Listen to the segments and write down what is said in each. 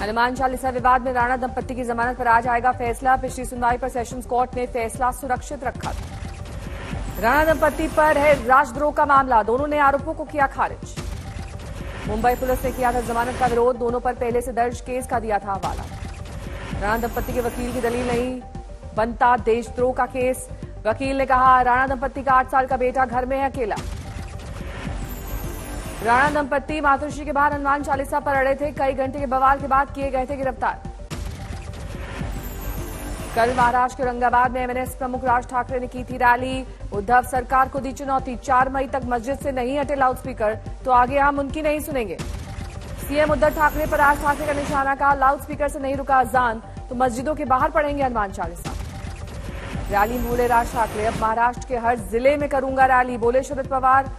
हनुमान चालीसा विवाद में राणा दंपत्ति की जमानत पर आज आएगा फैसला। पिछली सुनवाई पर सेशंस कोर्ट ने फैसला सुरक्षित रखा था। राणा दंपत्ति पर है राजद्रोह का मामला, दोनों ने आरोपों को किया खारिज। मुंबई पुलिस ने किया था जमानत का विरोध, दोनों पर पहले से दर्ज केस का दिया था हवाला। राणा दंपत्ति के वकील की दलील नहीं बनता देशद्रोह का केस। वकील ने कहा राणा दंपत्ति का 8 साल का बेटा घर में है अकेला। राणा दंपत्ति मातोश्री के बाहर हनुमान चालीसा पर अड़े थे, कई घंटे के बवाल के बाद किए गए थे गिरफ्तार। कल महाराष्ट्र के औरंगाबाद में एमएनएस प्रमुख राज ठाकरे ने की थी रैली। उद्धव सरकार को दी चुनौती, 4 मई तक मस्जिद से नहीं हटे लाउडस्पीकर तो आगे हम उनकी नहीं सुनेंगे। सीएम उद्धव ठाकरे पर राज ठाकरे का निशाना, कहा लाउडस्पीकर से नहीं रुका अजान तो मस्जिदों के बाहर पढ़ेंगे हनुमान चालीसा। रैली में बोले राज ठाकरे, अब महाराष्ट्र के हर जिले में करूंगा रैली। बोले शरद पवार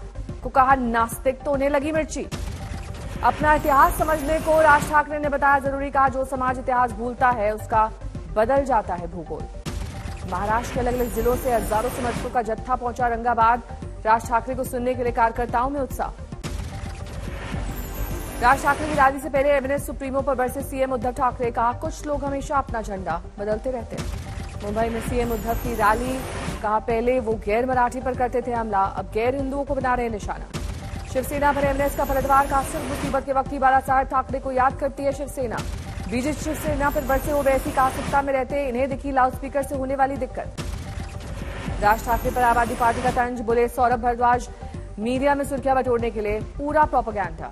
को कहा नास्तिक तो उन्हें लगी मिर्ची। अपना इतिहास समझने को राज ठाकरे ने बताया जरूरी, कहा जो समाज इतिहास भूलता है उसका बदल जाता है भूगोल। महाराष्ट्र के अलग अलग जिलों से हजारों समर्थकों का जत्था पहुंचा औरंगाबाद। राज ठाकरे को सुनने के लिए कार्यकर्ताओं में उत्साह। राज ठाकरे की रैली से पहले एमएनएस सुप्रीमो पर बरसे सीएम उद्धव ठाकरे, कहा कुछ लोग हमेशा अपना झंडा बदलते रहते हैं। मुंबई में सीएम उद्धव की रैली, कहा पहले वो गैर मराठी पर करते थे हमला, अब गैर हिंदुओं को बना रहे निशाना। शिवसेना पर एमएनएस का पलटवार, का सिर्फ मुसीबत के वक्त ही बालासाहेब ठाकरे को याद करती है शिवसेना। बीजेपी शिवसेना पर बरसे वो वैसी कहा सत्ता में रहते इन्हें दिखी लाउडस्पीकर से होने वाली दिक्कत। राज ठाकरे पर आम आदमी पार्टी का तंज, बोले सौरभ भारद्वाज मीडिया में सुर्खियां बटोरने के लिए पूरा प्रोपेगेंडा।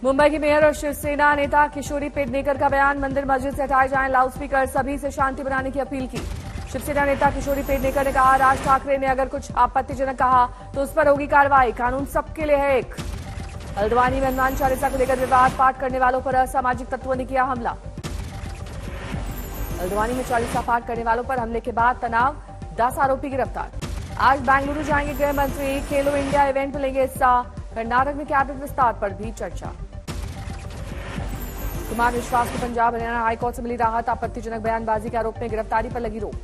मुंबई की मेयर और शिवसेना नेता किशोरी पेडनेकर का बयान, मंदिर मस्जिद से हटाए जाएं लाउडस्पीकर, सभी से शांति बनाने की अपील की। शिवसेना नेता किशोरी पेडनेकर ने कहा राज ठाकरे ने अगर कुछ आपत्तिजनक कहा तो उस पर होगी कार्रवाई, कानून सबके लिए है एक। हल्द्वानी में हनुमान चालीसा को लेकर विवाद, पाठ करने वालों पर असामाजिक तत्वों ने किया हमला। हल्द्वानी में चालीसा पाठ करने वालों पर हमले के बाद तनाव, 10 आरोपी गिरफ्तार। आज बेंगलुरु जाएंगे गृह मंत्री, खेलो इंडिया इवेंट में लेंगे हिस्सा। कर्नाटक में कैबिनेट विस्तार पर भी चर्चा। कुमार विश्वास को पंजाब हरियाणा हाईकोर्ट से मिली राहत, आपत्तिजनक बयानबाजी के आरोप में गिरफ्तारी पर लगी रोक।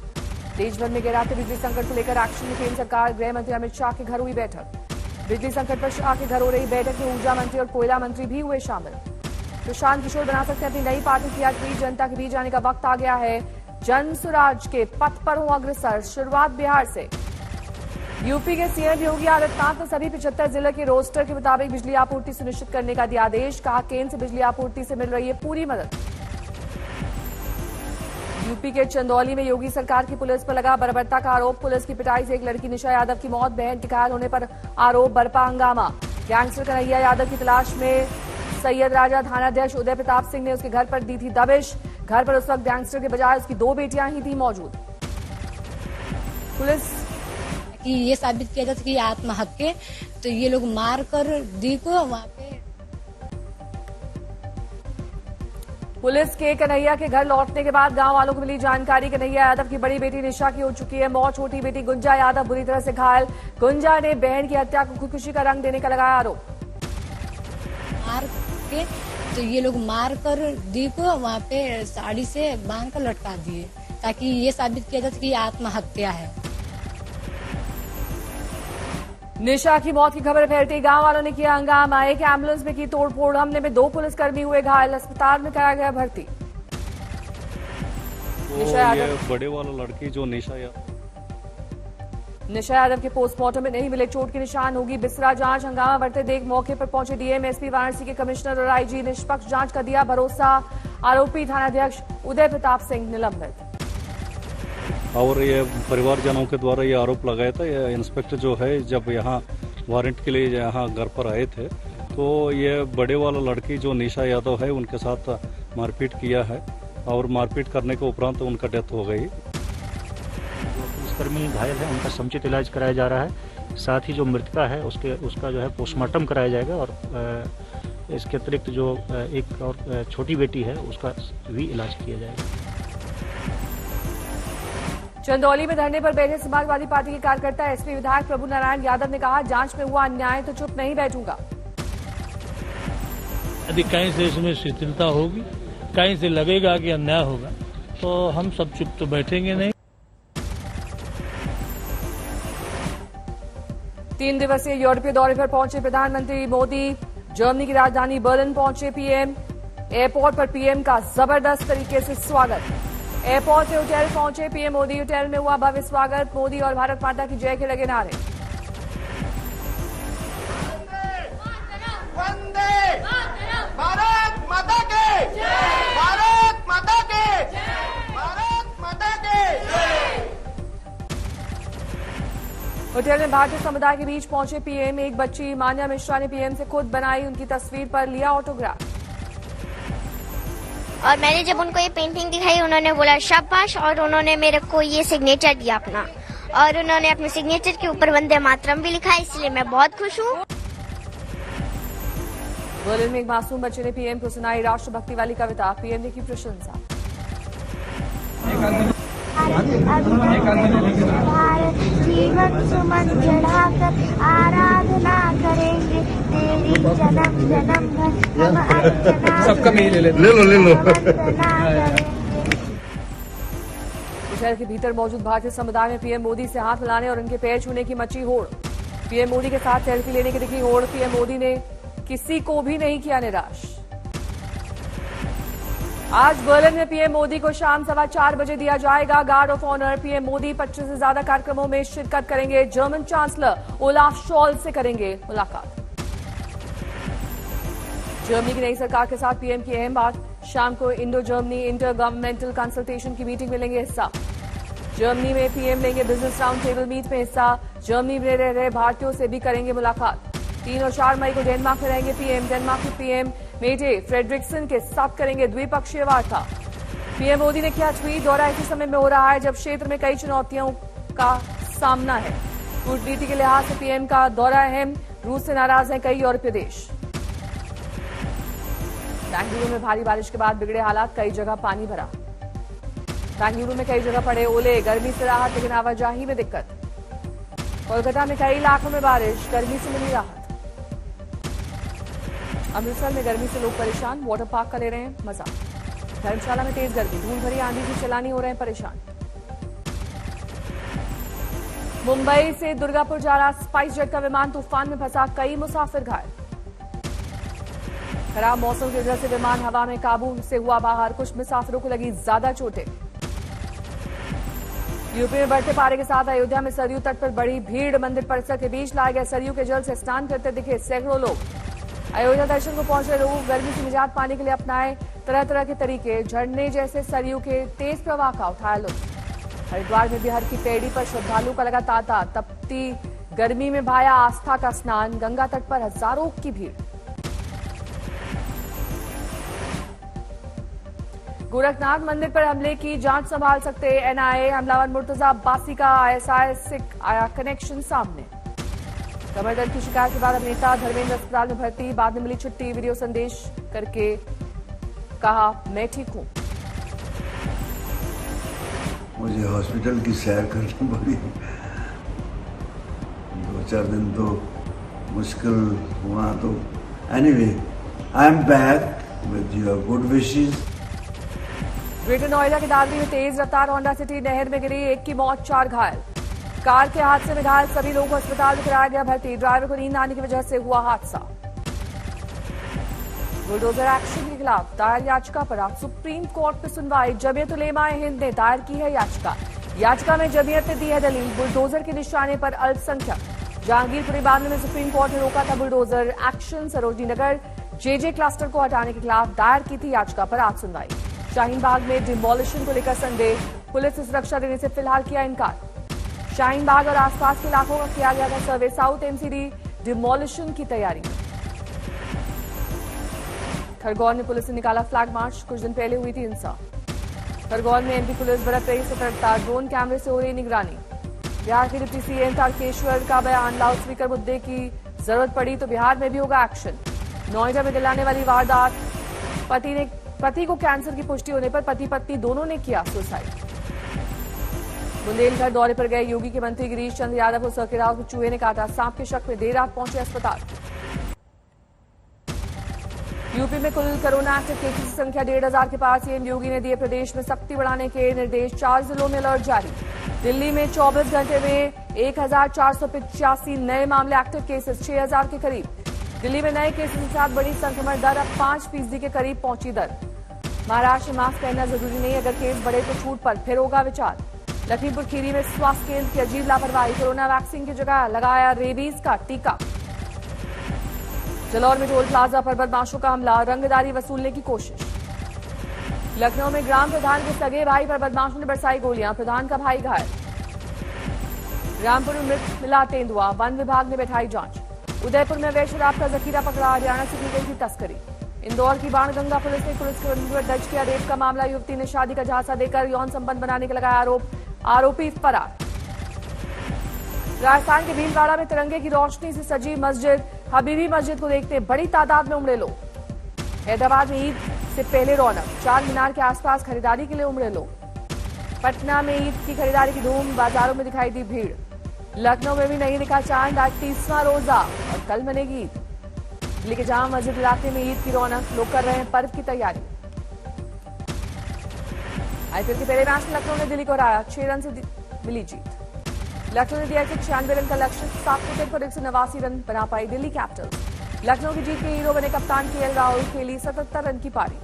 देश भर में गहराते बिजली संकट को लेकर एक्शन में केंद्र सरकार, गृह मंत्री अमित शाह के घर हुई बैठक। बिजली संकट पर शाह के घर हो रही बैठक में ऊर्जा मंत्री और कोयला मंत्री भी हुए शामिल। प्रशांत किशोर बना सकते हैं अपनी नई पार्टी की आज ट्वीट, जनता के बीच जाने का वक्त आ गया है, जन स्वराज के पथ पर हो अग्रसर, शुरुआत बिहार से। यूपी के सीएम योगी आदित्यनाथ ने सभी 75 जिले के रोस्टर के मुताबिक बिजली आपूर्ति सुनिश्चित करने का दिया आदेश, कहा केंद्र से बिजली आपूर्ति से मिल रही है पूरी मदद। यूपी के चंदौली में योगी सरकार की पुलिस पर लगा बर्बरता का आरोप, पुलिस की पिटाई से एक लड़की निशा यादव की मौत, बहन के घायल होने पर आरोप, बरपा हंगामा। गैंगस्टर कन्हैया यादव की तलाश में सैयद राजा थानाध्यक्ष उदय प्रताप सिंह ने उसके घर पर दी थी दबिश। घर पर उस वक्त गैंगस्टर के बजाय उसकी 2 बेटियां ही थी मौजूद। पुलिस कि ये साबित किया जाता कि आत्महत्या, तो ये लोग मार कर दी को वहाँ पे। पुलिस के कन्हैया के घर लौटने के बाद गांव वालों को मिली जानकारी, कन्हैया यादव की बड़ी बेटी निशा की हो चुकी है मौत, छोटी बेटी गुंजा यादव बुरी तरह से घायल। गुंजा ने बहन की हत्या को खुदकुशी का रंग देने का लगाया आरोप। मार के तो ये लोग मार कर दी को वहाँ पे साड़ी से बांध कर लटका दिए, ताकि ये साबित किया जाता कि आत्महत्या है। निशा की मौत की खबर फैलती गांव वालों ने किया हंगामा, एक एम्बुलेंस में की तोड़फोड़, हमले में 2 पुलिसकर्मी हुए घायल, अस्पताल में कराया गया भर्ती। ये बड़े वाला लड़की जो निशा यादव के पोस्टमार्टम में नहीं मिले चोट के निशान, होगी बिसरा जांच। हंगामा बढ़ते देख मौके पर पहुंचे डीएम, एसपी वाराणसी के कमिश्नर और आईजी, निष्पक्ष जांच का दिया भरोसा। आरोपी थानाध्यक्ष उदय प्रताप सिंह निलंबित। और ये परिवारजनों के द्वारा ये आरोप लगाया था, ये इंस्पेक्टर जो है जब यहाँ वारंट के लिए यहाँ घर पर आए थे तो ये बड़े वाला लड़की जो निशा यादव है उनके साथ मारपीट किया है और मारपीट करने के उपरांत उनका डेथ हो गई। पुलिसकर्मी घायल है, उनका समुचित इलाज कराया जा रहा है। साथ ही जो मृतका है उसका जो है पोस्टमार्टम कराया जाएगा और इसके अतिरिक्त जो एक और छोटी बेटी है उसका भी इलाज किया जाएगा। चंदौली में धरने पर बैठे समाजवादी पार्टी के कार्यकर्ता एसपी विधायक प्रभु नारायण यादव ने कहा जांच में हुआ अन्याय तो चुप नहीं बैठूंगा। यदि कहीं से इसमें शिथिलता होगी, कहीं से लगेगा कि अन्याय होगा, तो हम सब चुप तो बैठेंगे नहीं। 3 दिवसीय यूरोपीय दौरे पर पहुंचे प्रधानमंत्री मोदी, जर्मनी की राजधानी बर्लिन पहुंचे पीएम। एयरपोर्ट पर पीएम का जबरदस्त तरीके से स्वागत। एयरपोर्ट से होटल पहुंचे पीएम मोदी। होटल में हुआ भव्य स्वागत। मोदी और भारत माता की जय के लगे नारे। वंदे भारत माता के जय, भारत माता के जय, भारत माता के जय। होटल में भारतीय समुदाय के बीच पहुंचे पीएम। एक बच्ची मान्या मिश्रा ने पीएम से खुद बनाई उनकी तस्वीर पर लिया ऑटोग्राफ। और मैंने जब उनको ये पेंटिंग दिखाई उन्होंने बोला शाबाश, और उन्होंने मेरे को ये सिग्नेचर दिया अपना, और उन्होंने अपने सिग्नेचर के ऊपर वंदे मातरम भी लिखा, इसलिए मैं बहुत खुश हूँ। बर्लिन में एक मासूम बच्चे ने पीएम को सुनाई राष्ट्रभक्ति वाली कविता। पीएम ने की प्रशंसा। जीवन सुमन चढ़ाकर आराधना करेंगे तेरी जन्म जन्म भर हम अर्चना सबका मेल ले लो शहर के भीतर मौजूद भारतीय समुदाय में पीएम मोदी से हाथ मिलाने और उनके पैर छूने की मची होड़। पीएम मोदी के साथ सेल्फी लेने की दिखी होड़। पीएम मोदी ने किसी को भी नहीं किया निराश। आज बर्लिन में पीएम मोदी को शाम 4:15 बजे दिया जाएगा guard of honour. PM Modi 25 से ज्यादा कार्यक्रमों में शिरकत करेंगे। जर्मन चांसलर ओलाफ शॉल्ज से करेंगे मुलाकात। जर्मनी की नई सरकार के साथ पीएम की अहम बात। शाम को Indo Germany inter governmental consultation की मीटिंग में लेंगे हिस्सा। जर्मनी में पीएम लेंगे बिजनेस राउंड टेबल मीट में हिस्सा। जर्मनी में रह रहे भारतीयों से भी करेंगे मुलाकात। 3 और 4 मई को डेनमार्क में रहेंगे पीएम। डेनमार्क के पीएम मेटे फ्रेडरिक्सन के साथ करेंगे द्विपक्षीय वार्ता। पीएम मोदी ने किया ट्वीट। दौरा ऐसे समय में हो रहा है जब क्षेत्र में कई चुनौतियों का सामना है। कूटनीति के लिहाज से पीएम का दौरा अहम। रूस से नाराज हैं कई यूरोपीय देश। बेंगलुरु में भारी बारिश के बाद बिगड़े हालात। कई जगह पानी भरा। बेंगलुरु में कई जगह पड़े ओले। गर्मी से राहत लेकिन आवाजाही में दिक्कत। कोलकाता में कई इलाकों में बारिश। गर्मी से मिली राहत। अमृतसर में गर्मी से लोग परेशान। वाटर पार्क का ले रहे हैं मजा। धर्मशाला में तेज गर्मी। धूल भरी आंधी से सैलानी हो रहे हैं परेशान। मुंबई से दुर्गापुर जा रहा स्पाइस जेट का विमान तूफान में फंसा। कई मुसाफिर घायल। खराब मौसम की वजह से विमान हवा में काबू से हुआ बाहर। कुछ मुसाफिरों को लगी ज्यादा चोटें। यूपी में बढ़ते पारे के साथ अयोध्या में सरयू तट पर बड़ी भीड़। मंदिर परिसर के बीच लाए गए सरयू के जल से स्नान करते दिखे सैकड़ों लोग। अयोध्या दर्शन को पहुंचे लोग गर्मी से निजात पाने के लिए अपनाए तरह तरह के तरीके। झरने जैसे सरयू के तेज प्रवाह का उठाया लुत्फ। हरिद्वार में भी हर की पैड़ी पर श्रद्धालुओं का लगा तांता। तपती गर्मी में भाया आस्था का स्नान। गंगा तट पर हजारों की भीड़। गोरखनाथ मंदिर पर हमले की जांच संभाल सकते एनआईए। हमलावर मुर्तजा अब्बासी का आईएसआई से आया कनेक्शन सामने। कमर दर्द की शिकायत के बाद अभिनेता धर्मेंद्र अस्पताल में भर्ती। बाद में मिली छुट्टी। वीडियो संदेश करके कहा मैं ठीक हूं। मुझे हॉस्पिटल की सैर करनी पड़ी। 2-4 दिन तो मुश्किल हुआ। तो anyway I am back with your good wishes. Greater Noida के दादरी में तेज रफ्तार होंडा सिटी नहर में गिरी। 1 की मौत 4 घायल। कार के हादसे में घायल सभी लोगों को अस्पताल में कराया गया भर्ती। ड्राइवर को नींद आने की वजह से हुआ हादसा। बुलडोजर एक्शन के खिलाफ दायर याचिका पर आज सुप्रीम कोर्ट में सुनवाई। जमीयत उलेमा हिंद ने दायर की है याचिका। याचिका में जमीयत ने दी है दलील बुलडोजर के निशाने पर अल्पसंख्यक। जहांगीरपुरी मामले में सुप्रीम कोर्ट ने रोका था bulldozer action. Sarojini Nagar JJ cluster को हटाने के खिलाफ दायर की थी याचिका पर आज सुनवाई। शाहीन बाग में डिमोलिशन को लेकर संदेह। पुलिस से सुरक्षा देने से फिलहाल किया इनकार। शाहीन बाग और आसपास के इलाकों का किया गया था सर्वे। साउथ एमसीडी डिमोलिशन की तैयारी। खरगोन में पुलिस ने निकाला फ्लैग मार्च। कुछ दिन पहले हुई थी हिंसा। खरगोन में एमपी पुलिस बरत रही सतर्कता। ड्रोन कैमरे से हो रही निगरानी। बिहार के डिप्टी सीएम तारकेश्वर का बयान। लाउडस्पीकर मुद्दे की जरूरत पड़ी तो बिहार में भी होगा एक्शन। नोएडा में दिलाने वाली वारदात। पति को कैंसर की पुष्टि होने पर पति पत्नी दोनों ने किया सुसाइड। बुंदेलखंड दौरे पर गए योगी के मंत्री गिरीश चंद्र यादव को सर्किट हाउस में चूहे ने काटा। सांप के शक में देर रात पहुंचे अस्पताल। यूपी में कुल कोरोना एक्टिव केसेस की संख्या 1,500 के पार। सीएम योगी ने दिए प्रदेश में सख्ती बढ़ाने के निर्देश। 4 जिलों में अलर्ट जारी। दिल्ली में 24 घंटे में 1,485 नए मामले। एक्टिव केसेस 6,000 के करीब। दिल्ली में नए केसेस के साथ बड़ी संक्रमण दर, अब 5% के करीब पहुंची दर। महाराष्ट्र में मास्क पहनना जरूरी नहीं, अगर केस बढ़े तो छूट पर फिर होगा विचार। लखीमपुर खीरी में स्वास्थ्य केंद्र की अजीब लापरवाही, कोरोना वैक्सीन की जगह लगाया रेबीज का टीका। जालौर में टोल प्लाजा पर बदमाशों का हमला, रंगदारी वसूलने की कोशिश। लखनऊ में ग्राम प्रधान के सगे भाई पर बदमाशों ने बरसाई गोलियां, प्रधान का भाई घायल। रामपुर में मृत मिला तेंदुआ, वन विभाग ने बैठाई जांच। उदयपुर में अवैध शराब का जखीरा पकड़ा, हरियाणा से की गई थी तस्करी। इंदौर की बाणगंगा पुलिस ने पुलिस के दर्ज किया रेप का मामला, युवती ने शादी का झांसा देकर यौन संबंध बनाने का लगाया आरोप, आरोपी फरार। राजस्थान के भीलवाड़ा में तिरंगे की रोशनी से सजी मस्जिद, हबीबी मस्जिद को देखते बड़ी तादाद में उमड़े लोग। हैदराबाद में ईद से पहले रौनक, चार मीनार के आसपास खरीदारी के लिए उमड़े लोग। पटना में ईद की खरीदारी की धूम, बाजारों में दिखाई दी भीड़। लखनऊ में भी नहीं दिखा चांद, आज 30वां रोजा और कल मनेगी ईद। दिल्ली के जामा मस्जिद इलाके में ईद की रौनक, लोग कर रहे हैं पर्व की तैयारी। आईपीएल के पहले मैच में लखनऊ ने दिल्ली को हराया, 6 रन से मिली जीत। लखनऊ ने दिया 96 रन का लक्ष्य, 7 विकेट पर 189 रन बना पाई दिल्ली कैपिटल्स। लखनऊ की जीत के हीरो बने कप्तान केएल राहुल, खेली 77 रन की पारी।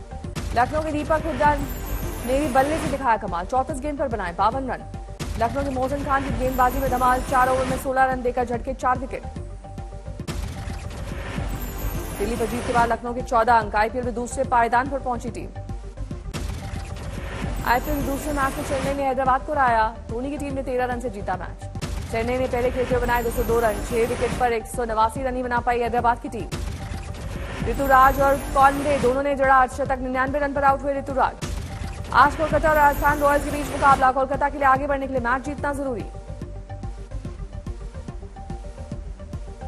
लखनऊ के दीपक हुड्डा ने भी बल्ले से दिखाया कमाल, 34 गेंद पर बनाए 52 रन। लखनऊ के मोहसिन खान की गेंदबाजी में धमाल, 4 ओवर में 16 रन देकर झटके 4 विकेट। दिल्ली पर जीत के बाद लखनऊ के 14 अंक, आईपीएल में दूसरे पायदान पर पहुंची टीम। आईपीएल के दूसरे मैच में चेन्नई ने हैदराबाद को हराया, धोनी की टीम ने 13 रन से जीता मैच। चेन्नई ने पहले खेलते हुए बनाए 202 रन, 6 विकेट पर 189 रन ही बना पाई हैदराबाद की टीम। ऋतुराज और कॉन्वे दोनों ने जड़ा अर्धशतक, 99 रन पर आउट हुए ऋतुराज। आज कोलकाता और राजस्थान रॉयल्स के बीच मुकाबला, कोलकाता के लिए आगे बढ़ने के लिए मैच जीतना जरूरी।